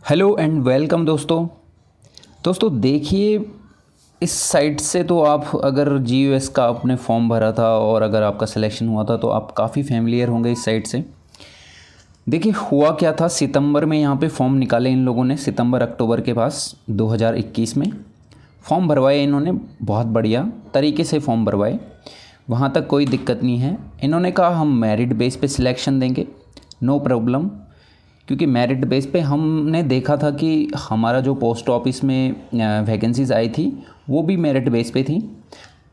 Hello and welcome दोस्तों देखिए, इस साइट से तो आप अगर जीयूएस का आपने फॉर्म भरा था और अगर आपका सिलेक्शन हुआ था तो आप काफ़ी फेमिलियर होंगे इस साइट से। देखिए हुआ क्या था, सितंबर में यहाँ पे फॉर्म निकाले इन लोगों ने, सितंबर अक्टूबर के पास 2021 में फॉर्म भरवाए इन्होंने। बहुत बढ़िया तरीके से फॉर्म भरवाए, वहाँ तक कोई दिक्कत नहीं है। इन्होंने कहा हम मेरिट बेस पे सिलेक्शन देंगे, नो प्रॉब्लम। क्योंकि मेरिट बेस पे हमने देखा था कि हमारा जो पोस्ट ऑफिस में वैकेंसीज़ आई थी वो भी मेरिट बेस पे थी,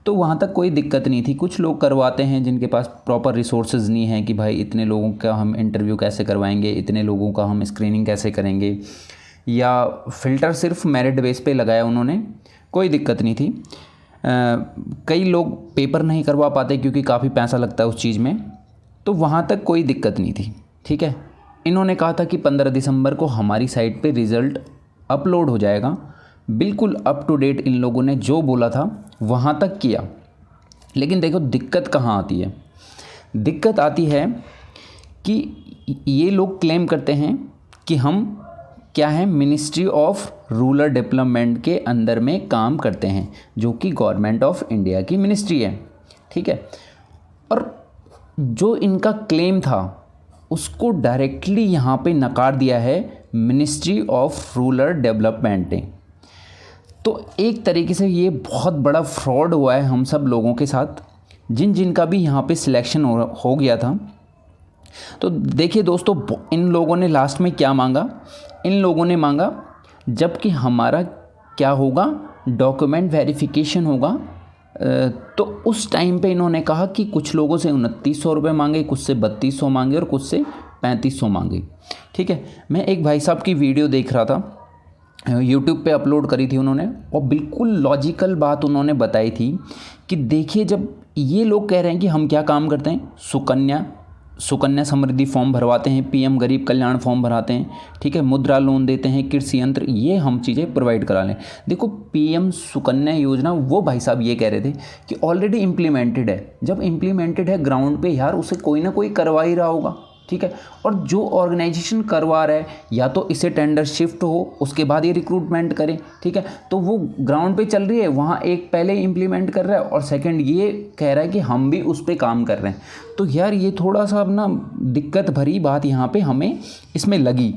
तो वहाँ तक कोई दिक्कत नहीं थी। कुछ लोग करवाते हैं जिनके पास प्रॉपर रिसोर्सेज नहीं है कि भाई इतने लोगों का हम इंटरव्यू कैसे करवाएंगे, इतने लोगों का हम स्क्रीनिंग कैसे करेंगे, या फ़िल्टर सिर्फ मेरिट बेस पे लगाया उन्होंने, कोई दिक्कत नहीं थी। कई लोग पेपर नहीं करवा पाते क्योंकि काफ़ी पैसा लगता है उस चीज़ में, तो वहाँ तक कोई दिक्कत नहीं थी। ठीक है, इन्होंने कहा था कि 15 दिसंबर को हमारी साइट पे रिज़ल्ट अपलोड हो जाएगा। बिल्कुल अप टू डेट इन लोगों ने जो बोला था वहाँ तक किया। लेकिन देखो दिक्कत कहाँ आती है, दिक्कत आती है कि ये लोग क्लेम करते हैं कि हम क्या है, मिनिस्ट्री ऑफ रूरल डेवलपमेंट के अंदर में काम करते हैं, जो कि गवर्नमेंट ऑफ इंडिया की मिनिस्ट्री है। ठीक है, और जो इनका क्लेम था उसको डायरेक्टली यहाँ पे नकार दिया है मिनिस्ट्री ऑफ रूरल डेवलपमेंट ने। तो एक तरीके से ये बहुत बड़ा फ्रॉड हुआ है हम सब लोगों के साथ, जिनका भी यहाँ पे सिलेक्शन हो गया था। तो देखिए दोस्तों, इन लोगों ने लास्ट में क्या मांगा, इन लोगों ने मांगा जबकि हमारा क्या होगा, डॉक्यूमेंट वेरिफिकेशन होगा, तो उस टाइम पे इन्होंने कहा कि कुछ लोगों से 2900 रुपये मांगे, कुछ से 3200 मांगे और कुछ से 3500 मांगे। ठीक है, मैं एक भाई साहब की वीडियो देख रहा था, यूट्यूब पे अपलोड करी थी उन्होंने, और बिल्कुल लॉजिकल बात उन्होंने बताई थी कि देखिए, जब ये लोग कह रहे हैं कि हम क्या काम करते हैं, सुकन्या समृद्धि फॉर्म भरवाते हैं, पीएम गरीब कल्याण फॉर्म भराते हैं, ठीक है, मुद्रा लोन देते हैं, कृषि यंत्र, ये हम चीज़ें प्रोवाइड करा लें। देखो पीएम सुकन्या योजना, वो भाई साहब ये कह रहे थे कि ऑलरेडी इम्प्लीमेंटेड है। जब इम्प्लीमेंटेड है ग्राउंड पे यार, उसे कोई ना कोई करवा ही रहा होगा। ठीक है, और जो ऑर्गेनाइजेशन करवा रहा है या तो इसे टेंडर शिफ्ट हो उसके बाद ये रिक्रूटमेंट करे। ठीक है, तो वो ग्राउंड पे चल रही है, वहाँ एक पहले इम्प्लीमेंट कर रहा है और सेकंड ये कह रहा है कि हम भी उस पर काम कर रहे हैं। तो यार ये थोड़ा सा अब ना दिक्कत भरी बात यहाँ पे हमें इसमें लगी।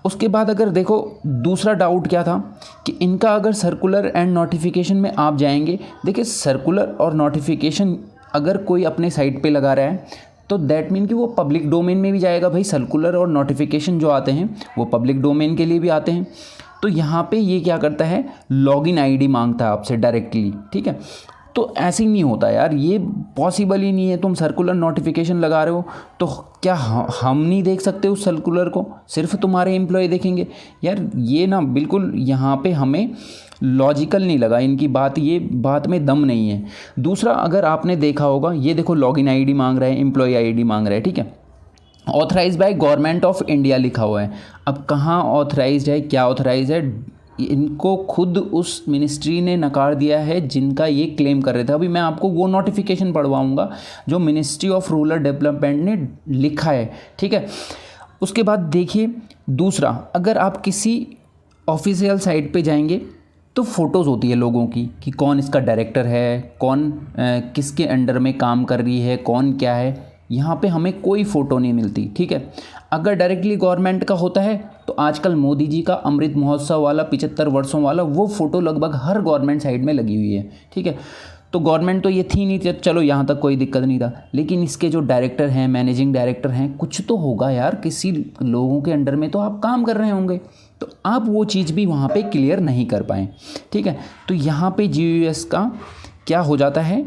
उसके बाद अगर देखो, दूसरा डाउट क्या था कि इनका अगर सर्कुलर एंड नोटिफिकेशन में आप जाएंगे, देखिए सर्कुलर और नोटिफिकेशन अगर कोई अपने साइट पे लगा रहा है तो दैट मीन कि वो पब्लिक डोमेन में भी जाएगा। भाई सर्कुलर और नोटिफिकेशन जो आते हैं वो पब्लिक डोमेन के लिए भी आते हैं। तो यहाँ पे ये क्या करता है, लॉगिन आईडी मांगता है आपसे डायरेक्टली। ठीक है, तो ऐसे ही नहीं होता यार, ये पॉसिबल ही नहीं है। तुम सर्कुलर नोटिफिकेशन लगा रहे हो तो क्या हम नहीं देख सकते उस सर्कुलर को, सिर्फ तुम्हारे एम्प्लॉय देखेंगे? यार ये ना बिल्कुल यहाँ पे हमें लॉजिकल नहीं लगा इनकी बात, ये बात में दम नहीं है। दूसरा, अगर आपने देखा होगा, ये देखो लॉगिन आईडी मांग रहा है, एम्प्लॉय आईडी मांग रहा है। ठीक है, authorise by government of India लिखा हुआ है। अब कहाँ ऑथराइज्ड है, क्या ऑथराइज है, इनको खुद उस मिनिस्ट्री ने नकार दिया है जिनका ये क्लेम कर रहे थे। अभी मैं आपको वो नोटिफिकेशन पढ़वाऊंगा जो मिनिस्ट्री ऑफ रूरल डेवलपमेंट ने लिखा है। ठीक है, उसके बाद देखिए दूसरा, अगर आप किसी ऑफिशियल साइट पे जाएंगे तो फ़ोटोज़ होती है लोगों की कि कौन इसका डायरेक्टर है, कौन किसके अंडर में काम कर रही है, कौन क्या है। यहाँ पे हमें कोई फ़ोटो नहीं मिलती। ठीक है, अगर डायरेक्टली गवर्नमेंट का होता है तो आजकल मोदी जी का अमृत महोत्सव वाला 75 वर्षों वाला वो फ़ोटो लगभग हर गवर्नमेंट साइड में लगी हुई है। ठीक है, तो गवर्नमेंट तो ये थी नहीं, चलो यहाँ तक कोई दिक्कत नहीं था। लेकिन इसके जो डायरेक्टर हैं, मैनेजिंग डायरेक्टर हैं, कुछ तो होगा यार, किसी लोगों के अंडर में तो आप काम कर रहे होंगे, तो आप वो चीज़ भी वहाँ पे क्लियर नहीं कर पाएँ। ठीक है, तो यहाँ पे जीयूएस का क्या हो जाता है,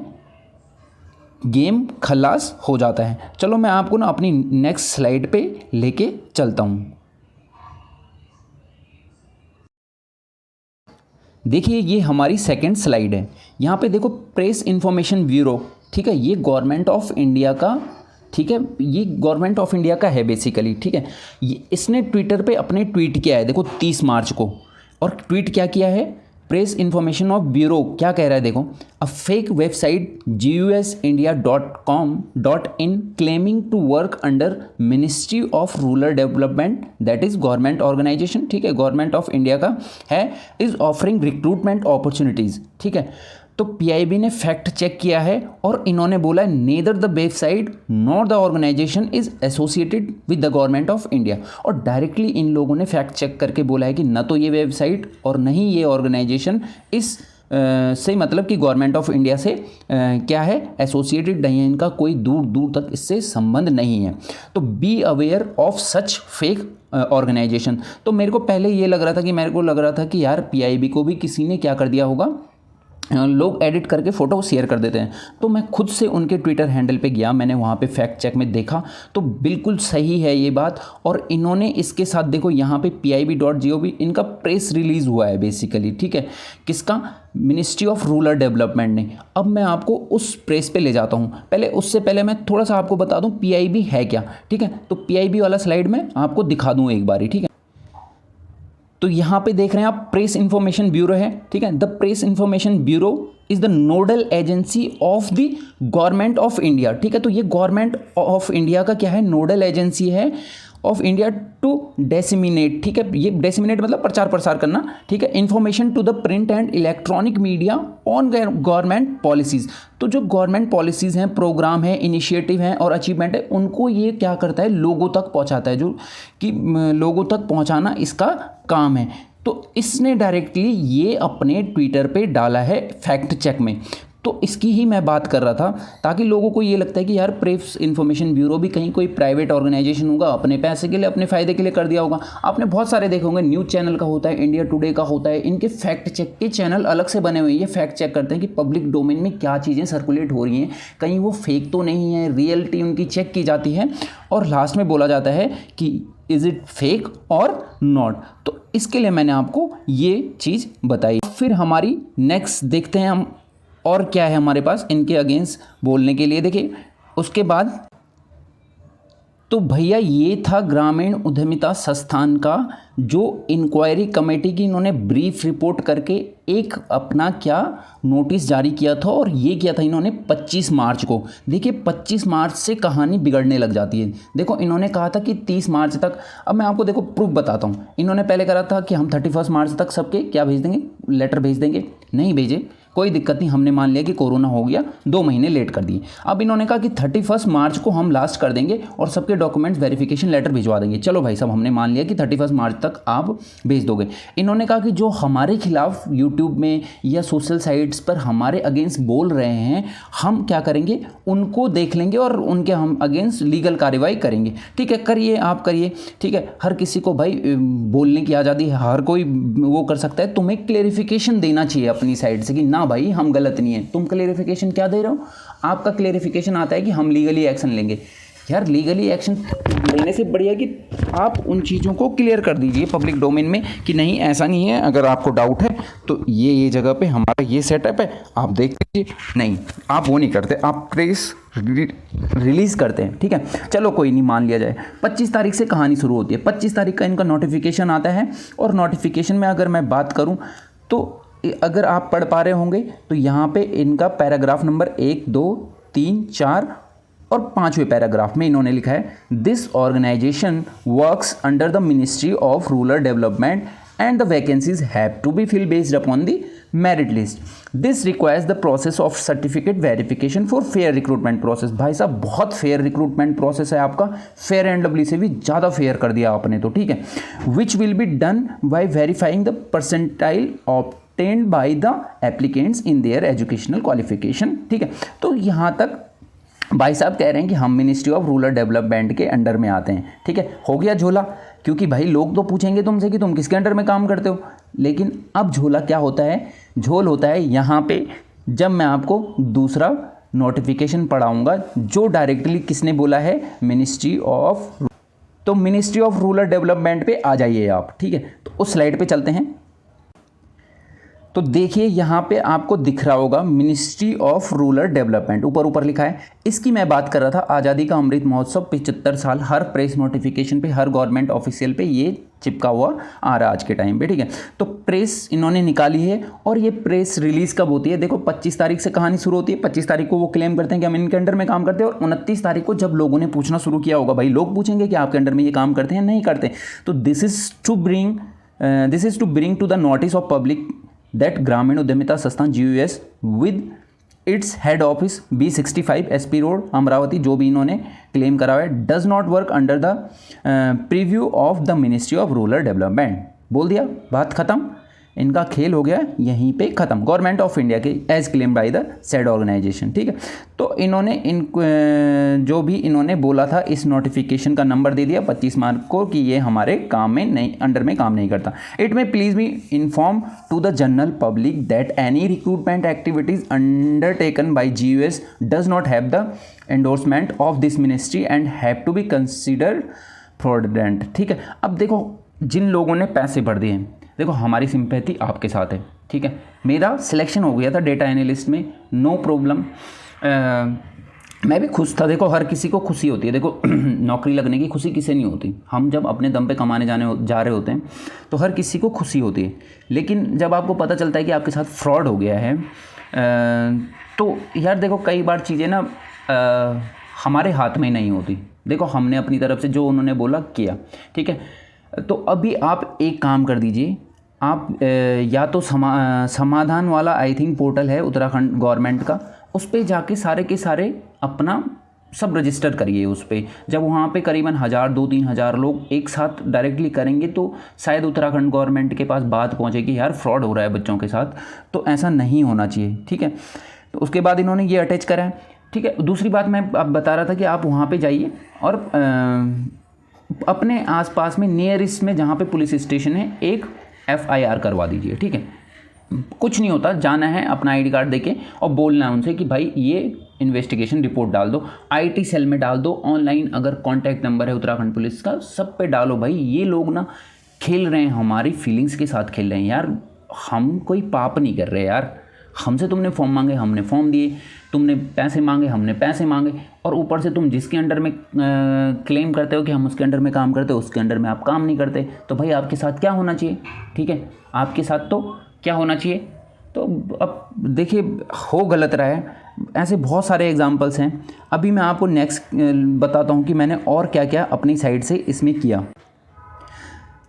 गेम खलास हो जाता है। चलो मैं आपको ना अपनी नेक्स्ट स्लाइड पे लेके चलता हूँ। देखिए ये हमारी सेकंड स्लाइड है। यहाँ पे देखो प्रेस इन्फॉर्मेशन ब्यूरो, ठीक है, ये गवर्नमेंट ऑफ इंडिया का, ठीक है, ये गवर्नमेंट ऑफ इंडिया का है बेसिकली। ठीक है, ये इसने ट्विटर पे अपने ट्वीट किया है, देखो 30 मार्च को, और ट्वीट क्या किया है, प्रेस इन्फॉर्मेशन ऑफ ब्यूरो क्या कह रहा है, देखो, a fake website gusindia.com.in claiming to work under ministry of rural development, that is government organisation, ठीक है, गवर्नमेंट ऑफ इंडिया का है, इज ऑफरिंग रिक्रूटमेंट अपॉर्चुनिटीज, ठीक है। तो पीआईबी ने फैक्ट चेक किया है और इन्होंने बोला neither the website nor the organisation is associated with the government of India, और डायरेक्टली इन लोगों ने फैक्ट चेक करके बोला है कि न तो ये वेबसाइट और न ही ये ऑर्गेनाइजेशन इस से मतलब कि गवर्नमेंट ऑफ इंडिया से क्या है, एसोसिएटेड नहीं है, इनका कोई दूर दूर तक इससे संबंध नहीं है। तो be aware of such fake organisation. तो मेरे को पहले ये लग रहा था कि यार पीआईबी को भी किसी ने क्या कर दिया होगा, लोग एडिट करके फ़ोटो शेयर कर देते हैं। तो मैं खुद से उनके ट्विटर हैंडल पे गया, मैंने वहाँ पे फैक्ट चेक में देखा तो बिल्कुल सही है ये बात। और इन्होंने इसके साथ देखो यहाँ पे pib.gov इनका प्रेस रिलीज़ हुआ है बेसिकली, ठीक है, किसका, मिनिस्ट्री ऑफ रूरल डेवलपमेंट ने। अब मैं आपको उस प्रेस पे ले जाता हूँ, उससे पहले मैं थोड़ा सा आपको बता दूँ पीआईबी है क्या, ठीक है। तो पीआईबी वाला स्लाइड में आपको दिखा दूँ एक बारी, ठीक है। तो यहाँ पे देख रहे हैं आप प्रेस इन्फॉर्मेशन ब्यूरो है, ठीक है। The press information bureau is the nodal agency of the government of India, ठीक है। तो ये गवर्नमेंट ऑफ इंडिया का क्या है, नोडल एजेंसी है ऑफ इंडिया टू डेसिमिनेट, ठीक है, ये डेसिमिनेट मतलब प्रचार प्रसार करना, ठीक है, information to the print and electronic media on government policies. तो जो गवर्नमेंट पॉलिसीज़ हैं, प्रोग्राम है, इनिशिएटिव हैं और अचीवमेंट है, उनको ये क्या करता है, लोगों तक पहुंचाता है, जो कि लोगों तक पहुंचाना इसका काम है। तो इसने डायरेक्टली ये अपने ट्विटर पे डाला है फैक्ट चेक में। तो इसकी ही मैं बात कर रहा था, ताकि लोगों को ये लगता है कि यार प्रेस इन्फॉर्मेशन ब्यूरो भी कहीं कोई प्राइवेट ऑर्गेनाइजेशन होगा, अपने पैसे के लिए, अपने फ़ायदे के लिए कर दिया होगा। आपने बहुत सारे देखे होंगे, न्यूज़ चैनल का होता है, इंडिया टुडे का होता है, इनके फैक्ट चेक के चैनल अलग से बने हुए हैं। ये फैक्ट चेक करते हैं कि पब्लिक डोमेन में क्या चीज़ें सर्कुलेट हो रही हैं, कहीं वो फेक तो नहीं है, रियलिटी उनकी चेक की जाती है और लास्ट में बोला जाता है कि इज़ इट फेक और नॉट। तो इसके लिए मैंने आपको ये चीज़ बताई। फिर हमारी नेक्स्ट देखते हैं हम और क्या है हमारे पास इनके अगेंस्ट बोलने के लिए। देखिए उसके बाद तो भैया ये था ग्रामीण उद्यमिता संस्थान का जो इंक्वायरी कमेटी की इन्होंने ब्रीफ रिपोर्ट करके एक अपना क्या नोटिस जारी किया था, और ये किया था इन्होंने 25 मार्च को। देखिए 25 मार्च से कहानी बिगड़ने लग जाती है। देखो इन्होंने कहा था कि 30 मार्च तक, अब मैं आपको देखो प्रूफ बताता हूँ। इन्होंने पहले कहा था कि हम 31 मार्च तक सबके क्या भेज देंगे, लेटर भेज देंगे, नहीं भेजे, कोई दिक्कत नहीं, हमने मान लिया कि कोरोना हो गया, 2 महीने लेट कर दिए। अब इन्होंने कहा कि 31 मार्च को हम लास्ट कर देंगे और सबके डॉक्यूमेंट्स वेरिफिकेशन लेटर भिजवा देंगे। चलो भाई साहब, हमने मान लिया कि 31 मार्च तक आप भेज दोगे। इन्होंने कहा कि जो हमारे खिलाफ यूट्यूब में या सोशल साइट्स पर हमारे अगेंस्ट बोल रहे हैं, हम क्या करेंगे, उनको देख लेंगे और उनके हम अगेंस्ट लीगल कार्रवाई करेंगे। ठीक है, करिए, आप करिए, ठीक है, हर किसी को भाई बोलने की आज़ादी है, हर कोई वो कर सकता है। तुम्हें क्लेरिफिकेशन देना चाहिए अपनी साइड से कि ना भाई हम गलत नहीं है। तुम क्लेरिफिकेशन क्या दे रहे हो? आपका क्लेरिफिकेशन आता है कि हम लीगली एक्शन लेंगे। यार लीगली एक्शन लेने से बढ़िया कि आप उन चीज़ों को क्लियर कर दीजिए पब्लिक डोमेन में कि नहीं ऐसा नहीं है, अगर आपको डाउट है तो ये जगह पे हमारा ये सेटअप है, आप देख लीजिए। नहीं, आप वो नहीं करते, आप प्रेस रिलीज़ करते हैं। ठीक है, चलो कोई नहीं, मान लिया जाए। 25 तारीख से कहानी शुरू होती है। 25 तारीख का इनका नोटिफिकेशन आता है और नोटिफिकेशन में अगर मैं बात करूँ तो अगर आप पढ़ पा रहे होंगे तो यहाँ पे इनका पैराग्राफ नंबर 1, 2, 3, 4 और 5वें पैराग्राफ में इन्होंने लिखा है, this organisation works under the ministry of rural development and the vacancies have to be fill based upon the merit list. This requires the process of certificate verification for fair recruitment process. भाई साहब बहुत fair recruitment process है आपका, fair and lovely से भी ज़्यादा fair कर दिया आपने तो। ठीक है, which will be done by verifying the percentile obtained by the applicants in their educational qualification. ठीक है, तो यहाँ तक भाई साहब कह रहे हैं कि हम मिनिस्ट्री ऑफ रूरल डेवलपमेंट के अंडर में आते हैं। ठीक है, हो गया झोला, क्योंकि भाई लोग तो पूछेंगे तुमसे कि तुम किसके अंडर में काम करते हो। लेकिन अब झोला क्या होता है, झोल होता है यहाँ पे जब मैं आपको दूसरा नोटिफिकेशन पढ़ाऊंगा जो डायरेक्टली किसने बोला है, मिनिस्ट्री ऑफ। तो मिनिस्ट्री ऑफ रूरल डेवलपमेंट पे आ जाइए आप। ठीक है, तो उस स्लाइड पे चलते हैं। तो देखिए यहाँ पे आपको दिख रहा होगा मिनिस्ट्री ऑफ रूरल डेवलपमेंट, ऊपर लिखा है। इसकी मैं बात कर रहा था, आज़ादी का अमृत महोत्सव 75 साल, हर प्रेस नोटिफिकेशन पे, हर गवर्नमेंट ऑफिशियल पे ये चिपका हुआ आ रहा है आज के टाइम पे, ठीक है। तो प्रेस इन्होंने निकाली है, और ये प्रेस रिलीज़ कब होती है? देखो 25 तारीख से कहानी शुरू होती है। 25 तारीख को वो क्लेम करते हैं कि हम इनके अंडर में काम करते हैं, और 29 तारीख को जब लोगों ने पूछना शुरू किया होगा, भाई लोग पूछेंगे कि आपके अंडर में ये काम करते हैं नहीं करते, तो this is to bring to the notice of public that Gramin Udyamita Sansthan GUS with its head office B65 SP road Amravati, जो भी इन्होंने क्लेम करा हुआ है, does not work under the preview of the ministry of rural development. बोल दिया, बात खत्म, इनका खेल हो गया यहीं पे ख़त्म। गवर्नमेंट ऑफ इंडिया के as claim by the said organisation, ठीक है। तो इन्होंने जो भी इन्होंने बोला था, इस नोटिफिकेशन का नंबर दे दिया 25 मार्च को कि ये हमारे काम में नहीं, अंडर में काम नहीं करता। इट में please be inform to the general public that any recruitment activities undertaken by GUS does not have the endorsement of this ministry and have to be considered fraudulent, ठीक है। अब देखो, जिन लोगों ने पैसे भर दिए, देखो हमारी सिंपैथी आपके साथ है, ठीक है। मेरा सिलेक्शन हो गया था डेटा एनालिस्ट में, नो प्रॉब्लम, मैं भी खुश था। देखो हर किसी को खुशी होती है, देखो नौकरी लगने की खुशी किसे नहीं होती। हम जब अपने दम पे कमाने जा रहे होते हैं तो हर किसी को खुशी होती है, लेकिन जब आपको पता चलता है कि आपके साथ फ्रॉड हो गया है, तो यार देखो कई बार चीज़ें ना हमारे हाथ में नहीं होती। देखो हमने अपनी तरफ से जो उन्होंने बोला किया, ठीक है। तो अभी आप एक काम कर दीजिए, आप या तो समाधान वाला आई थिंक पोर्टल है उत्तराखंड गवर्नमेंट का, उस पर जाके सारे के सारे अपना सब रजिस्टर करिए उस पर। जब वहाँ पे करीबन 1000 2-3 हज़ार लोग एक साथ डायरेक्टली करेंगे तो शायद उत्तराखंड गवर्नमेंट के पास बात पहुँचेगी, यार फ्रॉड हो रहा है बच्चों के साथ, तो ऐसा नहीं होना चाहिए, ठीक है। तो उसके बाद इन्होंने ये अटैच करा है, ठीक है। दूसरी बात मैं अब बता रहा था कि आप वहाँ पर जाइए और अपने आसपास में नियरेस्ट में जहाँ पे पुलिस स्टेशन है एक FIR करवा दीजिए, ठीक है। कुछ नहीं होता, जाना है अपना ID कार्ड देके और बोलना है उनसे कि भाई ये इन्वेस्टिगेशन रिपोर्ट डाल दो, IT सेल में डाल दो, ऑनलाइन अगर कॉन्टैक्ट नंबर है उत्तराखंड पुलिस का सब पे डालो। भाई ये लोग ना खेल रहे हैं, हमारी फीलिंग्स के साथ खेल रहे हैं यार। हम कोई पाप नहीं कर रहे यार, हमसे तुमने फॉर्म मांगे हमने फॉर्म दिए, तुमने पैसे मांगे हमने पैसे मांगे, और ऊपर से तुम जिसके अंडर में क्लेम करते हो कि हम उसके अंडर में काम करते हो, उसके अंडर में आप काम नहीं करते, तो भाई आपके साथ क्या होना चाहिए, ठीक है। आपके साथ तो क्या होना चाहिए। तो अब देखिए हो गलत रहा है, ऐसे बहुत सारे एग्जांपल्स हैं। अभी मैं आपको नेक्स्ट बताता हूँ कि मैंने और क्या क्या अपनी साइड से इसमें किया।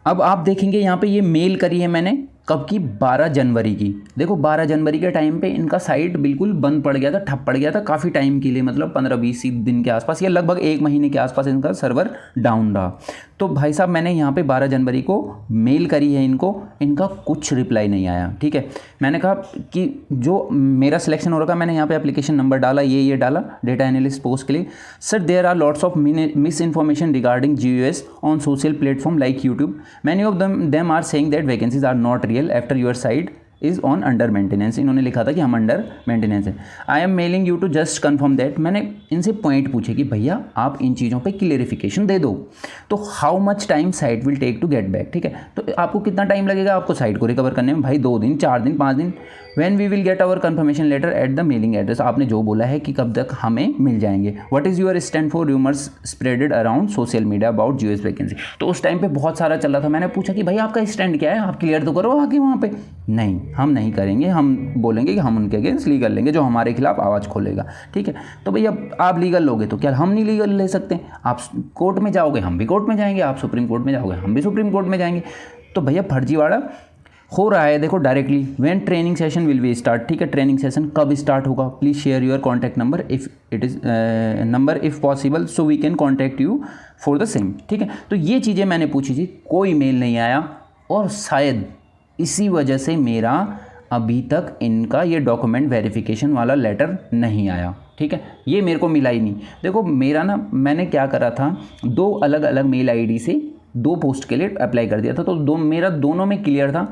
अब आप देखेंगे यहाँ पे ये मेल करी है मैंने, कब की? 12 जनवरी की। देखो 12 जनवरी के टाइम पे इनका साइट बिल्कुल बंद पड़ गया था, ठप पड़ गया था काफ़ी टाइम के लिए, मतलब 15-20 दिन के आसपास या लगभग 1 महीने के आसपास इनका सर्वर डाउन रहा। तो भाई साहब मैंने यहाँ पे 12 जनवरी को मेल करी है इनको, इनका कुछ रिप्लाई नहीं आया, ठीक है। मैंने कहा कि जो मेरा सिलेक्शन हो रखा, मैंने यहाँ पे एप्लीकेशन नंबर डाला, ये डाला डेटा एनालिस्ट पोस्ट के लिए। Sir there are lots of mis information regarding GUS on social platform like YouTube, many of them are saying that vacancies are not real after your site is on under maintenance. इन्होंने लिखा था कि हम under maintenance है। I am mailing you to just confirm that. मैंने इनसे point पूछे कि भैया आप इन चीज़ों पे क्लियरिफिकेशन दे दो, तो how much time site will take to get back, ठीक है। तो आपको कितना टाइम लगेगा आपको साइट को रिकवर करने में? भाई 2 दिन 4 दिन 5 दिन। When we will get our confirmation letter at the mailing address. आपने जो बोला है कि कब तक हमें मिल जाएंगे। What is your stand for rumours spreaded around social media about GUS vacancy. तो उस टाइम पे बहुत सारा चल रहा था। मैंने पूछा कि भाई आपका स्टैंड क्या है, आप क्लियर तो करो आके वहाँ पे। नहीं, हम नहीं करेंगे, हम बोलेंगे कि हम उनके अगेंस्ट लीगल लेंगे जो हमारे खिलाफ आवाज़ खोलेगा, ठीक है। तो भैया आप लीगल लोगे तो क्या हम नहीं लीगल ले सकते? आप कोर्ट में जाओगे हम भी कोर्ट में जाएंगे, आप सुप्रीम कोर्ट में जाओगे हम भी सुप्रीम कोर्ट में जाएंगे। तो भैया फर्जीवाड़ा हो रहा है। देखो directly when training session will be start, ठीक है। ट्रेनिंग सेशन कब स्टार्ट होगा? Please share your contact number if it is number if possible so we can contact you for the same, ठीक है। तो ये चीज़ें मैंने पूछी थी, कोई मेल नहीं आया, और शायद इसी वजह से मेरा अभी तक इनका ये डॉक्यूमेंट वेरिफिकेशन वाला लेटर नहीं आया, ठीक है। ये मेरे को मिला ही नहीं। देखो मेरा ना, मैंने क्या करा था, 2 अलग अलग मेल ID से 2 पोस्ट के लिए अप्लाई कर दिया था, तो मेरा दोनों में क्लियर था।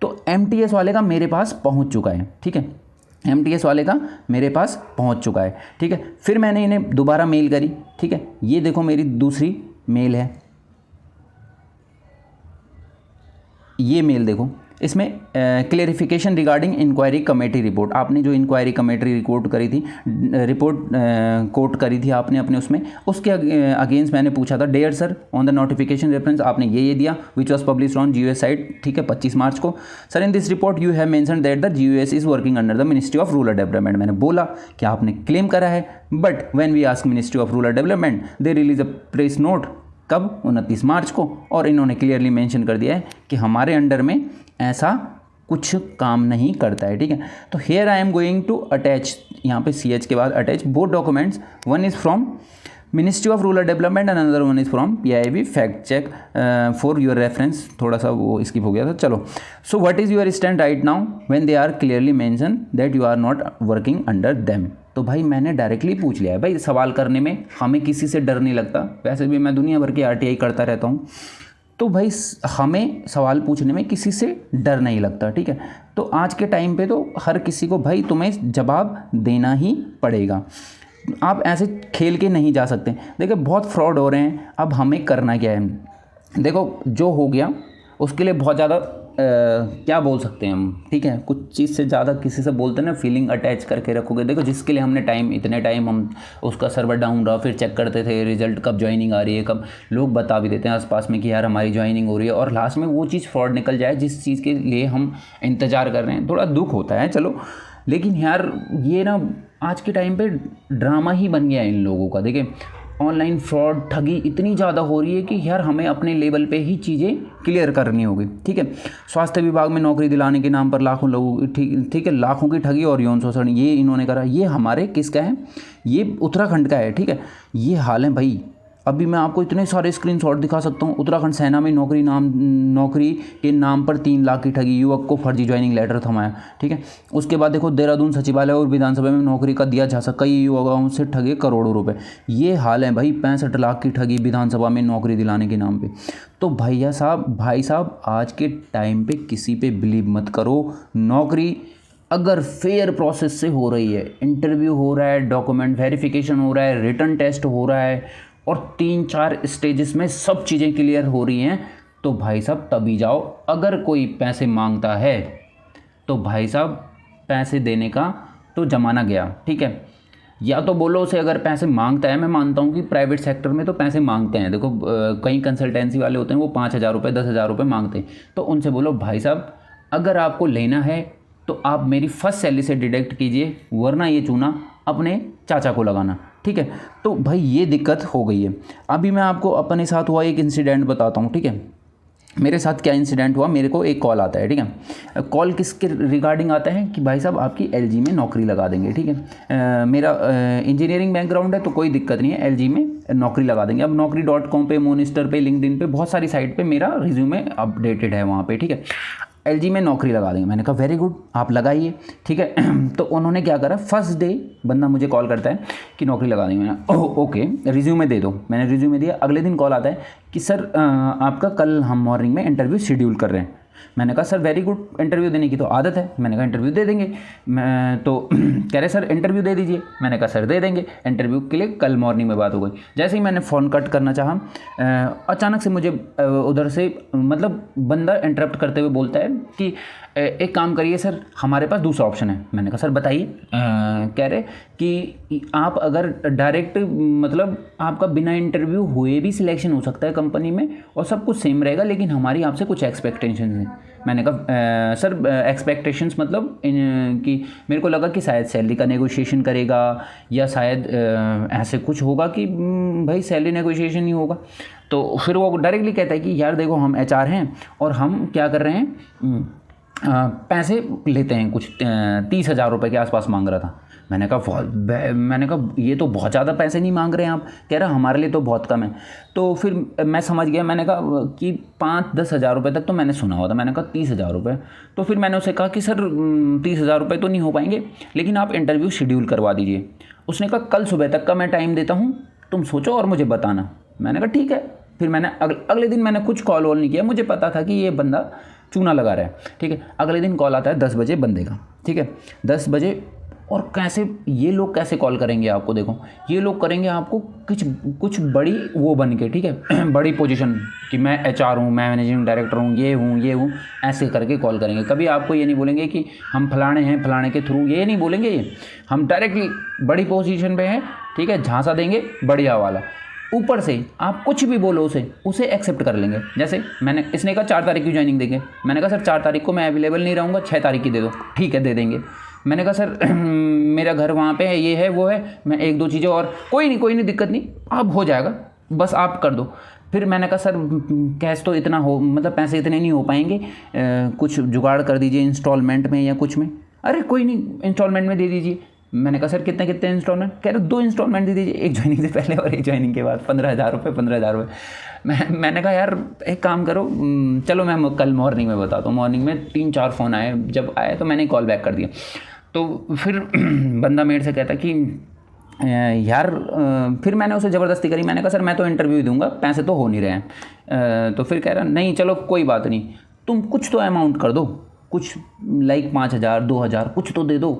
तो MTS वाले का मेरे पास पहुंच चुका है, ठीक है। MTS वाले का मेरे पास पहुंच चुका है, ठीक है। फिर मैंने इन्हें दोबारा मेल करी, ठीक है। ये देखो मेरी दूसरी मेल है, ये मेल देखो। इसमें clarification regarding inquiry committee report, आपने जो इंक्वायरी कमेटी रिपोर्ट करी थी, रिपोर्ट कोट करी थी आपने अपने उसमें, उसके अगेंस्ट मैंने पूछा था, dear sir on the notification reference, आपने ये दिया which was publish on GUS site, ठीक है, 25 मार्च को। Sir in this report you have mention that the GUS is working under the ministry of rural development, मैंने बोला कि आपने क्लेम करा है, but when we ask ministry of rural development they release a press note, कब, 29 मार्च को, और इन्होंने क्लियरली मेंशन कर दिया है कि हमारे अंडर में ऐसा कुछ काम नहीं करता है, ठीक है। तो here I am going to attach, यहाँ पे CH के बाद attach both documents, one is from ministry of rural development and another one is from PIB fact check for your reference, थोड़ा सा वो स्किप हो गया था, चलो। So what is your stand right now when they are clearly mention that you are not working under them. तो भाई मैंने डायरेक्टली पूछ लिया है, भाई सवाल करने में हमें किसी से डर नहीं लगता, वैसे भी मैं दुनिया भर की RTI करता रहता हूँ, तो भाई हमें सवाल पूछने में किसी से डर नहीं लगता, ठीक है। तो आज के टाइम पे तो हर किसी को भाई तुम्हें जवाब देना ही पड़ेगा, आप ऐसे खेल के नहीं जा सकते। देखो बहुत फ्रॉड हो रहे हैं, अब हमें करना क्या है, देखो जो हो गया उसके लिए बहुत ज़्यादा क्या बोल सकते हैं हम, ठीक है, कुछ चीज़ से ज़्यादा किसी से बोलते हैं ना, फीलिंग अटैच करके रखोगे। देखो जिसके लिए हमने इतने टाइम हम उसका सर्वर डाउन रहा, फिर चेक करते थे रिजल्ट कब ज्वाइनिंग आ रही है, कब लोग बता भी देते हैं आसपास में कि यार हमारी ज्वाइनिंग हो रही है, और लास्ट में वो चीज़ फ्रॉड निकल जाए जिस चीज़ के लिए हम इंतज़ार कर रहे हैं, थोड़ा दुख होता है, चलो। लेकिन यार ये ना आज के टाइम पे ड्रामा ही बन गया है इन लोगों का। देखिए ऑनलाइन फ्रॉड ठगी इतनी ज़्यादा हो रही है कि यार हमें अपने लेवल पे ही चीज़ें क्लियर करनी होगी, ठीक है। स्वास्थ्य विभाग में नौकरी दिलाने के नाम पर लाखों लोगों, ठीक है, लाखों की ठगी और यौन शोषण ये इन्होंने करा। ये हमारे किसका है, ये उत्तराखंड का है, ठीक है। ये हाल है भाई, अभी मैं आपको इतने सारे स्क्रीनशॉट दिखा सकता हूँ। उत्तराखंड सेना में नौकरी के नाम पर 3 लाख की ठगी, युवक को फर्जी ज्वाइनिंग लेटर थमाया, ठीक है। उसके बाद देखो देहरादून सचिवालय और विधानसभा में नौकरी का दिया झांसा, कई युवाओं से ठगे करोड़ों रुपए। ये हाल है भाई, 65 लाख की ठगी विधानसभा में नौकरी दिलाने के नाम पे। तो भाई साहब आज के टाइम पे किसी पे बिलीव मत करो। नौकरी अगर फेयर प्रोसेस से हो रही है, इंटरव्यू हो रहा है, डॉक्यूमेंट वेरिफिकेशन हो रहा है, रिटन टेस्ट हो रहा है, और 3-4 स्टेजेस में सब चीज़ें क्लियर हो रही हैं, तो भाई साहब तभी जाओ। अगर कोई पैसे मांगता है तो भाई साहब पैसे देने का तो ज़माना गया, ठीक है। या तो बोलो उसे अगर पैसे मांगता है, मैं मानता हूँ कि प्राइवेट सेक्टर में तो पैसे मांगते हैं। देखो कई कंसल्टेंसी वाले होते हैं वो 5,000 रुपये 10,000 रुपये मांगते हैं, तो उनसे बोलो भाई साहब अगर आपको लेना है तो आप मेरी फर्स्ट सैलरी से डिडक्ट कीजिए, वरना ये चूना अपने चाचा को लगाना, ठीक है। तो भाई ये दिक्कत हो गई है। अभी मैं आपको अपने साथ हुआ एक इंसिडेंट बताता हूँ, ठीक है। मेरे साथ क्या इंसिडेंट हुआ, मेरे को एक कॉल आता है, ठीक है। कॉल किसके रिगार्डिंग आता है कि भाई साहब आपकी LG में नौकरी लगा देंगे, ठीक है। मेरा इंजीनियरिंग बैकग्राउंड है तो कोई दिक्कत नहीं है, LG में नौकरी लगा देंगे। अब naukri.com पे, मोनिस्टर पे, लिंक्डइन पे, बहुत सारी साइट पे मेरा रिज्यूमे अपडेटेड है वहाँ पे, ठीक है। LG में नौकरी लगा देंगे, मैंने कहा वेरी गुड, आप लगाइए, ठीक है। तो उन्होंने क्या करा, फर्स्ट डे बंदा मुझे कॉल करता है कि नौकरी लगा देंगे। मैंने ओके रिज्यूमे दे दो, मैंने रिज्यूमे दिया। अगले दिन कॉल आता है कि सर आपका कल हम मॉर्निंग में इंटरव्यू शेड्यूल कर रहे हैं। मैंने कहा सर वेरी गुड, इंटरव्यू देने की तो आदत है। मैंने कहा इंटरव्यू दे देंगे। मैं तो कह रहे सर इंटरव्यू दे दीजिए। मैंने कहा सर दे देंगे, इंटरव्यू के लिए कल मॉर्निंग में बात हो गई। जैसे ही मैंने फ़ोन कट करना चाहा, अचानक से मुझे उधर से मतलब बंदा इंटरप्ट करते हुए बोलता है कि एक काम करिए सर, हमारे पास दूसरा ऑप्शन है। मैंने कहा सर बताइए। कह रहे कि आप अगर डायरेक्ट मतलब आपका बिना इंटरव्यू हुए भी सिलेक्शन हो सकता है कंपनी में और सब कुछ सेम रहेगा, लेकिन हमारी आपसे कुछ एक्सपेक्टेशंस हैं। मैंने कहा सर एक्सपेक्टेशंस मतलब कि मेरे को लगा कि शायद सैलरी का नेगोशिएशन करेगा या शायद ऐसे कुछ होगा कि भाई सैलरी नेगोशिएशन ही होगा। तो फिर वो डायरेक्टली कहता है कि यार देखो हम HR हैं और हम क्या कर रहे हैं, पैसे लेते हैं, कुछ 30,000 रुपये के आसपास मांग रहा था। मैंने कहा ये तो बहुत ज़्यादा पैसे नहीं मांग रहे हैं आप। कह रहा हमारे लिए तो बहुत कम है। तो फिर मैं समझ गया, मैंने कहा कि 5-10 हज़ार रुपये तक तो मैंने सुना हुआ था। मैंने कहा 30,000 रुपये। तो फिर मैंने उसे कहा कि सर 30,000 रुपये तो नहीं हो पाएंगे, लेकिन आप इंटरव्यू शेड्यूल करवा दीजिए। उसने कहा कल सुबह तक का मैं टाइम देता हूँ, तुम सोचो और मुझे बताना। मैंने कहा ठीक है। फिर मैंने अगले दिन मैंने कुछ कॉल वॉल नहीं किया, मुझे पता था कि ये बंदा चूना लगा रहा है, ठीक है। अगले दिन कॉल आता है 10 बजे बंदे का, ठीक है। 10 बजे और कैसे ये लोग कैसे कॉल करेंगे आपको, देखो ये लोग करेंगे आपको कुछ कुछ बड़ी वो बन के, ठीक है बड़ी पोजीशन कि मैं एचआर हूँ, मैं मैनेजिंग डायरेक्टर हूँ, ये हूँ, ऐसे करके कॉल करेंगे। कभी आपको ये नहीं बोलेंगे कि हम फलाने हैं, फलाने के थ्रू, ये नहीं बोलेंगे। ये हम डायरेक्टली बड़ी पोजीशन पे हैं, ठीक है, झांसा देंगे बढ़िया वाला। ऊपर से आप कुछ भी बोलो उसे एक्सेप्ट कर लेंगे। जैसे इसने कहा 4 तारीख की ज्वाइनिंग देंगे, मैंने कहा सर 4 तारीख को मैं अवेलेबल नहीं रहूँगा, 6 तारीख की दे दो। ठीक है, दे देंगे। मैंने कहा सर मेरा घर वहाँ पे है, ये है वो है, मैं 1-2 चीज़ें और, कोई नहीं दिक्कत नहीं, अब हो जाएगा, बस आप कर दो। फिर मैंने कहा सर कैश तो इतना हो, मतलब पैसे इतने नहीं हो पाएंगे, कुछ जुगाड़ कर दीजिए इंस्टॉलमेंट में या कुछ में। अरे कोई नहीं, इंस्टॉलमेंट में दे दीजिए। मैंने कहा सर कितने इंस्टॉलमेंट? कह रहे 2 इंस्टॉलमेंट दे दीजिए, एक ज्वाइनिंग से पहले और एक ज्वाइनिंग के बाद, 15,000 रुपये। मैंने कहा यार एक काम करो, चलो मैं कल मॉर्निंग में बताता हूँ। मॉर्निंग में 3-4 फ़ोन आए, जब आए तो मैंने कॉल बैक कर दिया। तो फिर बंदा मेरे से कहता कि यार, फिर मैंने उसे ज़बरदस्ती करी। मैंने कहा सर मैं तो इंटरव्यू ही दूंगा, पैसे तो हो नहीं रहे हैं। तो फिर कह रहा नहीं चलो कोई बात नहीं, तुम कुछ तो अमाउंट कर दो, कुछ लाइक 5,000 2,000 कुछ तो दे दो,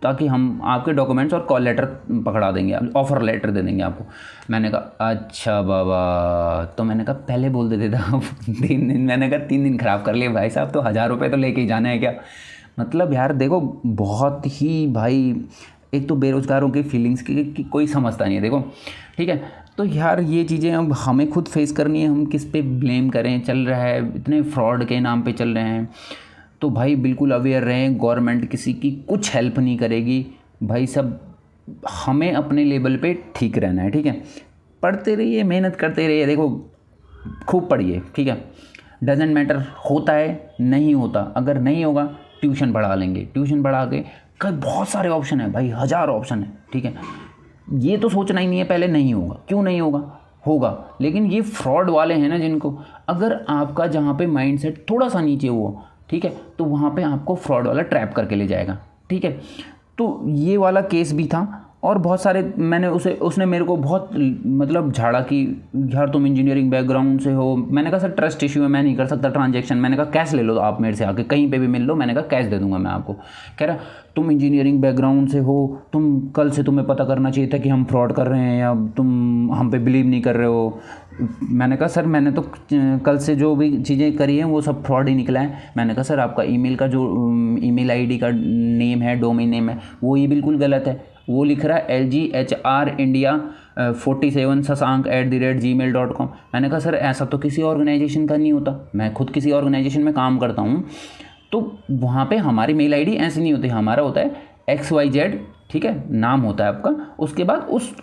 ताकि हम आपके डॉक्यूमेंट्स और कॉल लेटर पकड़ा देंगे, ऑफ़र लेटर दे देंगे आपको। मैंने कहा अच्छा बाबा, तो मैंने कहा पहले बोल देते था 3 दिन। मैंने कहा 3 दिन ख़राब कर लिए भाई साहब, तो 1,000 रुपये तो लेके ही जाना है क्या? मतलब यार देखो, बहुत ही भाई, एक तो बेरोज़गारों की फीलिंग्स की कोई समझता नहीं है, देखो ठीक है। तो यार ये चीज़ें अब हमें खुद फेस करनी है, हम किस पे ब्लेम करें? चल रहा है, इतने फ्रॉड के नाम पे चल रहे हैं, तो भाई बिल्कुल अवेयर रहें। गवर्नमेंट किसी की कुछ हेल्प नहीं करेगी भाई, सब हमें अपने लेवल पे ठीक रहना है, ठीक है। पढ़ते रहिए, मेहनत करते रहिए, देखो खूब पढ़िए, ठीक है। डजेंट मैटर होता है नहीं होता, अगर नहीं होगा ट्यूशन बढ़ा लेंगे, ट्यूशन बढ़ा के कई बहुत सारे ऑप्शन है भाई, 1000 ऑप्शन है, ठीक है। ये तो सोचना ही नहीं है पहले नहीं होगा, क्यों नहीं होगा, होगा। लेकिन ये फ्रॉड वाले हैं ना, जिनको अगर आपका जहाँ पे माइंडसेट थोड़ा सा नीचे हुआ, ठीक है, तो वहाँ पे आपको फ्रॉड वाला ट्रैप करके ले जाएगा, ठीक है। तो ये वाला केस भी था, और बहुत सारे मैंने उसने मेरे को बहुत मतलब झाड़ा कि यार तुम इंजीनियरिंग बैकग्राउंड से हो। मैंने कहा सर ट्रस्ट इशू है, मैं नहीं कर सकता ट्रांजैक्शन। मैंने कहा कैश ले लो आप मेरे से आके, कहीं पे भी मिल लो, मैंने कहा कैश दे दूंगा मैं आपको। कह रहा तुम इंजीनियरिंग बैकग्राउंड से हो, तुम कल से तुम्हें पता करना चाहिए था कि हम फ्रॉड कर रहे हैं, या तुम हम पे बिलीव नहीं कर रहे हो। मैंने कहा सर मैंने तो कल से जो भी चीज़ें करी हैं वो सब फ्रॉड ही निकला है। मैंने कहा सर आपका ईमेल का जो ईमेल आईडी का नेम है, डोमेन नेम है, वो ये बिल्कुल गलत है। वो लिख रहा है LGHR India 47 @gmail.com। मैंने कहा सर ऐसा तो किसी ऑर्गेनाइजेशन का नहीं होता, मैं खुद किसी ऑर्गेनाइजेशन में काम करता हूँ, तो वहाँ पे हमारी मेल आईडी ऐसे नहीं होती, हमारा होता है XYZ, ठीक है, नाम होता है आपका, उसके बाद उस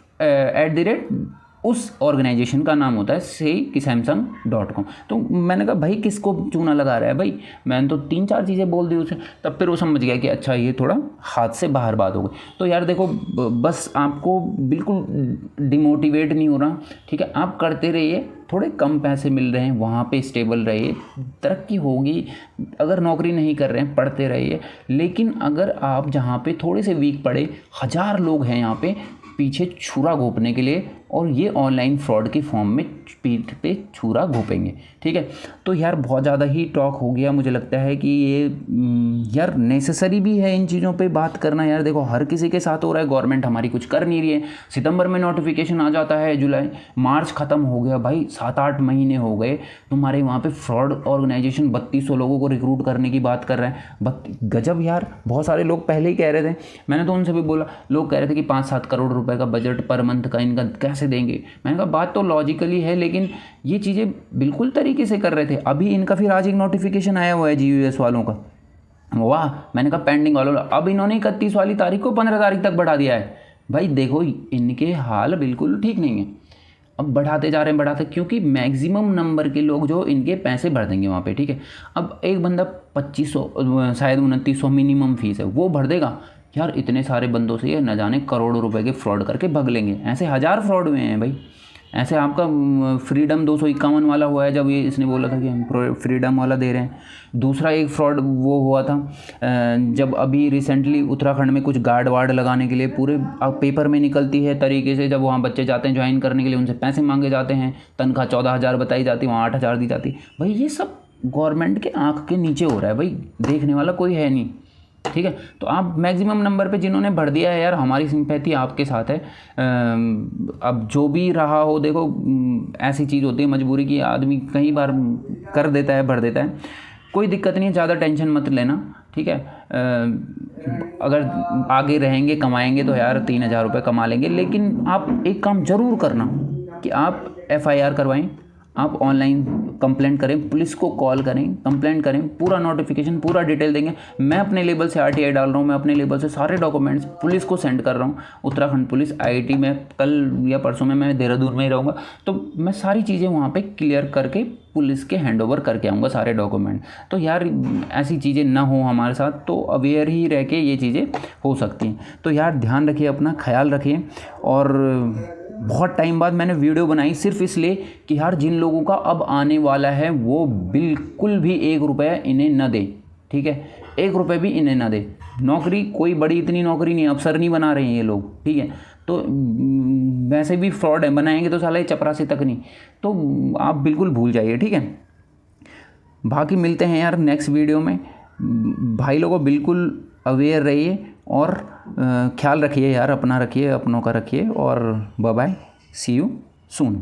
उस ऑर्गेनाइजेशन का नाम होता है से कि samsung.com। तो मैंने कहा भाई किसको चूना लगा रहा है भाई, मैंने तो 3-4 चीज़ें बोल दी उसे, तब फिर वो समझ गया कि अच्छा ये थोड़ा हाथ से बाहर बात हो गई। तो यार देखो, बस आपको बिल्कुल डिमोटिवेट नहीं हो रहा, ठीक है, आप करते रहिए, थोड़े कम पैसे मिल रहे हैं वहाँ पे स्टेबल रहिए, तरक्की होगी। अगर नौकरी नहीं कर रहे हैं पढ़ते रहिए, लेकिन अगर आप जहाँ पे थोड़े से वीक पड़े, 1000 लोग हैं यहाँ पे पीछे छुरा घोंपने के लिए, और ये ऑनलाइन फ्रॉड की फॉर्म में पीठ पे छुरा घोंपेंगे, ठीक है। तो यार बहुत ज़्यादा ही टॉक हो गया, मुझे लगता है कि ये यार नेसेसरी भी है इन चीज़ों पे बात करना। यार देखो हर किसी के साथ हो रहा है, गवर्नमेंट हमारी कुछ कर नहीं रही है। सितंबर में नोटिफिकेशन आ जाता है, जुलाई मार्च ख़त्म हो गया भाई, 7-8 महीने हो गए, तुम्हारे वहाँ पे फ्रॉड ऑर्गेनाइजेशन 3200 लोगों को रिक्रूट करने की बात कर रहे हैं। गजब यार, बहुत सारे लोग पहले ही कह रहे थे, मैंने तो उनसे भी बोला, लोग कह रहे थे कि 5-7 करोड़ रुपए का बजट पर मंथ का इनका कैसे देंगे। मैंने कहा बात तो लॉजिकली है, लेकिन ये चीज़ें बिल्कुल तरीके से कर रहे थे। अभी इनका फिर आज एक नोटिफिकेशन आया हुआ है GUS वालों का, वाह, मैंने कहा पेंडिंग वालों, अब इन्होंने 31 वाली तारीख को 15 तारीख तक बढ़ा दिया है। भाई देखो इनके हाल बिल्कुल ठीक नहीं है, अब बढ़ाते जा रहे हैं, बढ़ाते, क्योंकि मैक्सिमम नंबर के लोग जो इनके पैसे भर देंगे वहाँ पे, ठीक है। अब एक बंदा 2500 शायद 2900 मिनिमम फीस है, वो भर देगा। यार इतने सारे बंदों से ये न जाने करोड़ों रुपए के फ्रॉड करके भग लेंगे, ऐसे 1000 फ्रॉड हुए हैं भाई। ऐसे आपका फ्रीडम 251 वाला हुआ है, जब ये इसने बोला था कि हम फ्रीडम वाला दे रहे हैं। दूसरा एक फ्रॉड वो हुआ था जब अभी रिसेंटली उत्तराखंड में कुछ गार्ड वार्ड लगाने के लिए पूरे पेपर में निकलती है तरीके से, जब वहाँ बच्चे जाते हैं ज्वाइन करने के लिए, उनसे पैसे मांगे जाते हैं, तनख्वाह 14,000 बताई जाती है, वहाँ 8,000 दी जाती। भाई ये सब गवर्नमेंट के आँख के नीचे हो रहा है भाई, देखने वाला कोई है नहीं, ठीक है। तो आप मैक्सिमम नंबर पे जिन्होंने भर दिया है यार, हमारी सिंपैथी आपके साथ है। अब जो भी रहा हो, देखो ऐसी चीज़ होती है मजबूरी की, आदमी कई बार कर देता है, भर देता है, कोई दिक्कत नहीं है, ज़्यादा टेंशन मत लेना, ठीक है। अगर आगे रहेंगे कमाएंगे तो यार 3,000 रुपये कमा लेंगे, लेकिन आप एक काम ज़रूर करना कि आप FIR करवाएं, आप ऑनलाइन कंप्लेंट करें, पुलिस को कॉल करें, कंप्लेंट करें, पूरा नोटिफिकेशन, पूरा डिटेल देंगे। मैं अपने लेवल से RTI डाल रहा हूँ, मैं अपने लेवल से सारे डॉक्यूमेंट्स पुलिस को सेंड कर रहा हूँ। उत्तराखंड पुलिस IIT में कल या परसों में, मैं देहरादून में ही रहूँगा, तो मैं सारी चीज़ें वहाँ पे क्लियर करके पुलिस के हैंड ओवर करके आऊँगा सारे डॉक्यूमेंट। तो यार ऐसी चीज़ें ना हो हमारे साथ, तो अवेयर ही रह के ये चीज़ें हो सकती हैं। तो यार ध्यान रखिए, अपना ख्याल रखिए। और बहुत टाइम बाद मैंने वीडियो बनाई सिर्फ इसलिए कि यार जिन लोगों का अब आने वाला है वो बिल्कुल भी 1 रुपया इन्हें न दे, ठीक है, 1 रुपये भी इन्हें ना दे। नौकरी कोई बड़ी इतनी नौकरी नहीं है, अफसर नहीं बना रहे हैं ये लोग, ठीक है। तो वैसे भी फ्रॉड है, बनाएंगे तो साला चपरासी तक नहीं, तो आप बिल्कुल भूल जाइए, ठीक है। बाकी मिलते हैं यार नेक्स्ट वीडियो में। भाई लोगों बिल्कुल अवेयर रहिए और ख्याल रखिए यार, अपना रखिए, अपनों का रखिए, और bye bye, see you soon.